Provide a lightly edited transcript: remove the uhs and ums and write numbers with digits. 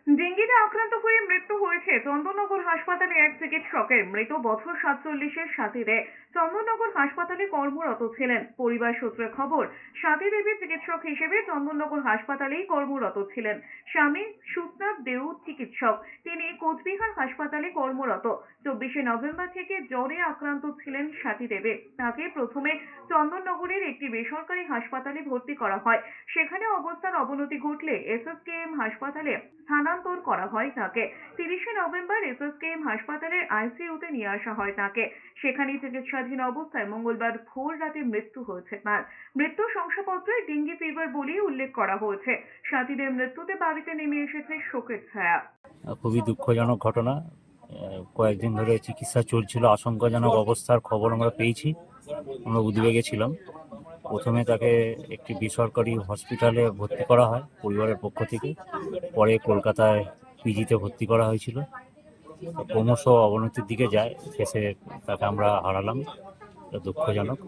ডেঙ্গিতে আক্রান্ত হয়ে মৃত্যু হয়েছে চন্দননগর হাসপাতালে এক চিকিৎসকের। মৃত বছর 47-এর স্বাতী দে চন্দননগর হাসপাতালে কর্মরত ছিলেন। পরিবার সূত্রে খবর, স্বাতী দেবী চিকিৎসক হিসেবে চন্দননগর হাসপাতালেই কর্মরত ছিলেন। স্বামী সুতনাথ দেও চিকিৎসক, তিনি কোচবিহার হাসপাতালে কর্মরত। 24শে নভেম্বর থেকে জ্বরে আক্রান্ত ছিলেন স্বাতী দেবী। তাকে প্রথমে চন্দননগরের একটি বেসরকারি হাসপাতালে ভর্তি করা হয়। সেখানে অবস্থার অবনতি ঘটলে এসএসকেএম হাসপাতালে স্থানান্তর করা হয় তাকে। 30শে নভেম্বর এসএসকেএম হাসপাতালের আইসিইউতে নিয়ে আসা হয় তাকে। সেখানেই চিকিৎসাধীন অবস্থায় মঙ্গলবার ভোর রাতে মৃত্যু হয়েছে তার। মৃত্যু শংসাপত্রে ডেঙ্গি ফিভার বলেই উল্লেখ করা হয়েছে। স্বাতীদের মৃত্যুতে বাড়িতে নেমে এসেছে শোকের ছায়া। খুবই দুঃখজনক ঘটনা। কয়েকদিন ধরে চিকিৎসা চলছিল, আশঙ্কাজনক অবস্থার খবর আমরা পেয়েছি। আমরা উদ্বেগে ছিলাম। প্রথমে তাকে একটি বেসরকারি হসপিটালে ভর্তি করা হয় পরিবারের পক্ষ থেকে, পরে কলকাতায় পিজিতে ভর্তি করা হয়েছিল। ক্রমশ অবনতির দিকে যায়, শেষে তাকে আমরা হারালাম। এটা দুঃখজনক।